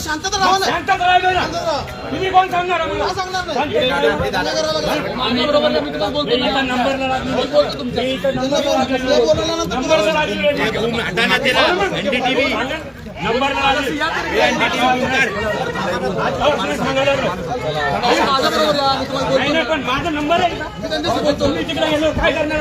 शांतता तुम्ही कोण सांगणार नंबर नाही पण माझा नंबर आहे तुम्ही तिकडे गेलो काय करणार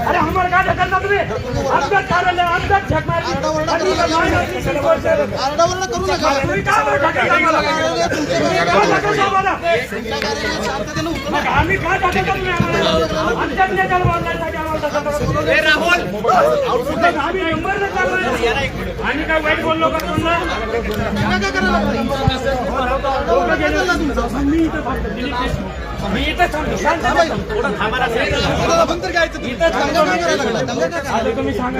अरे हमारे काय ढकलता तुम्ही अपघात कार्यालय अपघात झक मारली आम्ही काय ढकलता तुम्ही आमच्या नेत्याला मारण्यासाठी आम्ही नंबर आम्ही काय वाईट बोललो का तुम्हाला मी इथं तुम्ही सांगा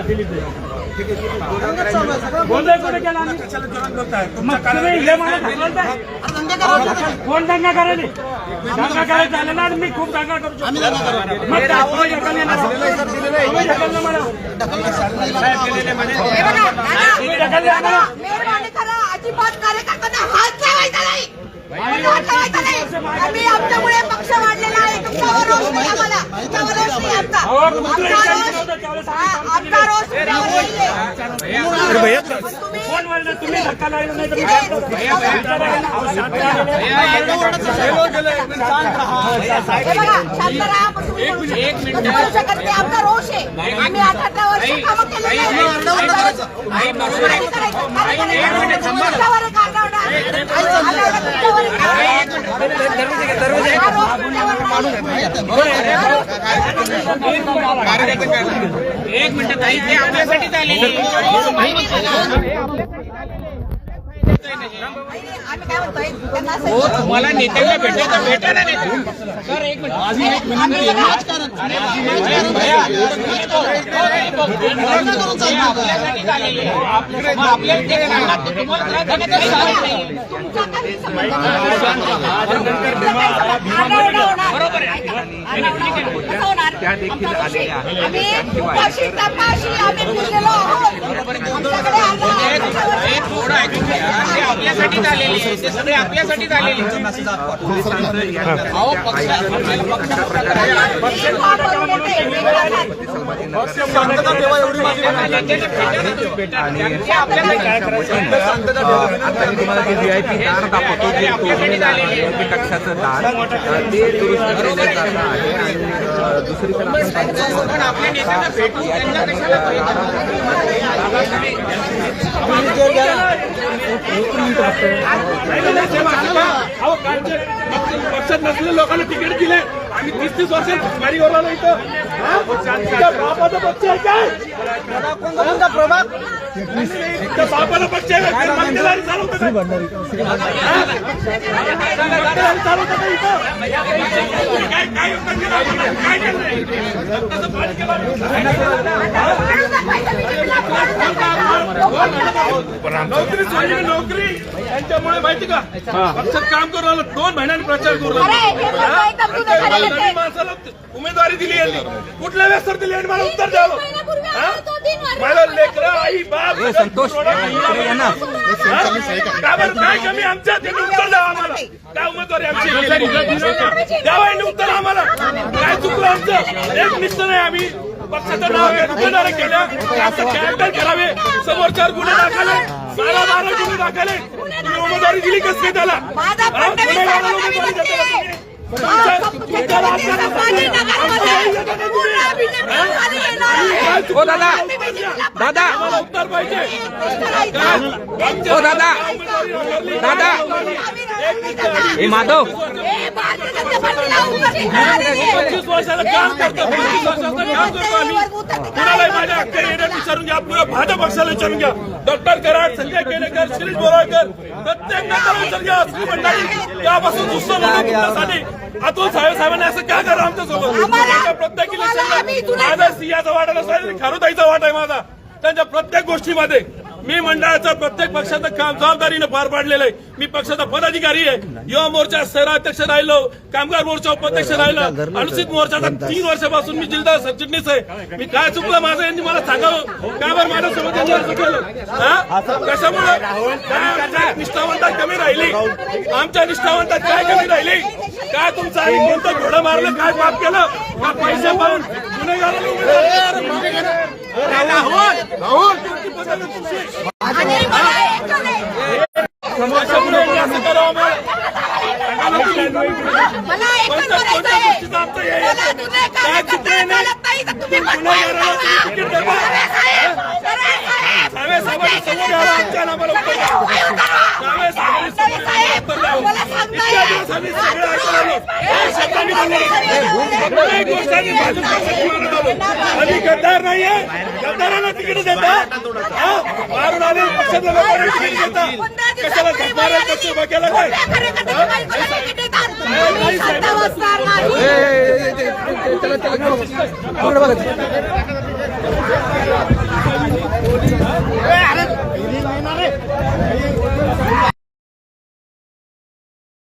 दिलीप बोलतोय कुठे केला आम्ही कोण दंगा करायला दंगा करायला झालं ना मी खूप दंगा करतो अजिबात कार्यकर्त्यांना हात ठेवायचा नाही आम्ही आमच्यामुळे पक्ष वाढलेला आहे तुमच्यावर रोष नाही आम्हाला तुमच्यावर रोष नाही आमचा रोष तुम्ही धक्का लागला नाही आमचा रोष आहे आम्ही 18 वर्ष काम केलेली एक मिनिट ताई ते आपल्यासाठी झालेली तुम्हाला नेत्याला भेटायचं भेटा ना सर एक मिनिट त्या देखील आलेल्या आपल्यासाठी झालेली ते सगळे आपल्यासाठी झालेले VIP दार दाखवतो कक्षाचं दार ते दुसरीकडे आपल्या नेत्यांना भेटू त्यांना कशाला पक्षात नसलेल्या लोकांना तिकीट दिले आम्ही 30-30 वर्ष गाडीवर आलो इथं बापाचा पक्ष आहे काय प्रभाग बापाला पक्ष आहे नोकरी सोडली नोकरी यांच्यामुळे माहिती का पक्षात काम करून आलं 2 महिन्यांनी प्रचार करून माणसाला उमेदवारी दिली यांनी कुठल्या व्यवस्था दिली आणि मला उत्तर द्यावं मला लेकरं आई बाप संतोष काय कमी आमच्या त्यांनी उत्तर द्यावं आम्हाला काय उमेदवारी आमची द्यावा यांनी उत्तर आम्हाला काय चुकलं आमचं एक निष्ठ नाही आम्ही पक्षाचं नाव गुन्हेगार केल्या असं कॅरेक्टर करावे समोर 4 गुन्हे दाखले 12 गुन्हे दाखले तुम्ही उमेदवारी दिली कसं काय त्याला ओ दादा दादा उत्तर पाहिजे ओ दादा दादा हे माधव 25 वर्षाला काम करतो 25 वर्षाचं काम करतो आम्ही कुणालाही माझ्या हक्क येण्यात विचारून घ्या पुऱ्या भाजप पक्षाला विचारून घ्या डॉक्टर कराड संजय केलेकर शिरीष बोराळकर प्रत्येक नेत्याला विचारून घ्या असली मंडळी त्यापासून दुसरं म्हणून तुमच्यासाठी अतुल साहेबांनी असं काय करा आमच्यासोबत इथून माझा सिंहाचा वाटा नसला खारुताईचा वाटा आहे माझा त्यांच्या प्रत्येक गोष्टीमध्ये. मी मंडळाचा प्रत्येक पक्षाचं काम जबाबदारीनं पार पाडलेलं आहे. मी पक्षाचा पदाधिकारी आहे. युवा मोर्चा शहराध्यक्ष राहिलो, कामगार मोर्चा उपाध्यक्ष राहिलो, अनुसूचित मोर्चाचा 3 वर्षापासून मी जिल्हा सरचिटणीस आहे. मी काय चुकलं माझं यांनी मला सांगावं का बरं माझ्यासोबत यांनी असं केलं? कशामुळे काय आमच्या निष्ठावंतात कमी राहिली? आमच्या निष्ठावंतात काय कमी राहिली? काय तुमचं आम्ही कोणतं घोडं मारलं, काय पाप केलं का? पैसे पाहून गुन्हेगाराला असं करावं मला एकच बोलायचं आहे. मला गुन्हे कार्यकर्त्याला चालत नाही तर तुम्ही पटवायला आम्ही गद्दार नाहीये. गद्दारांना तिकीट देतात, मारून आले पक्षातल्या लोकांना तिकीट देतात. कशाला धसणाऱ्या पक्ष उभा केला काय? चला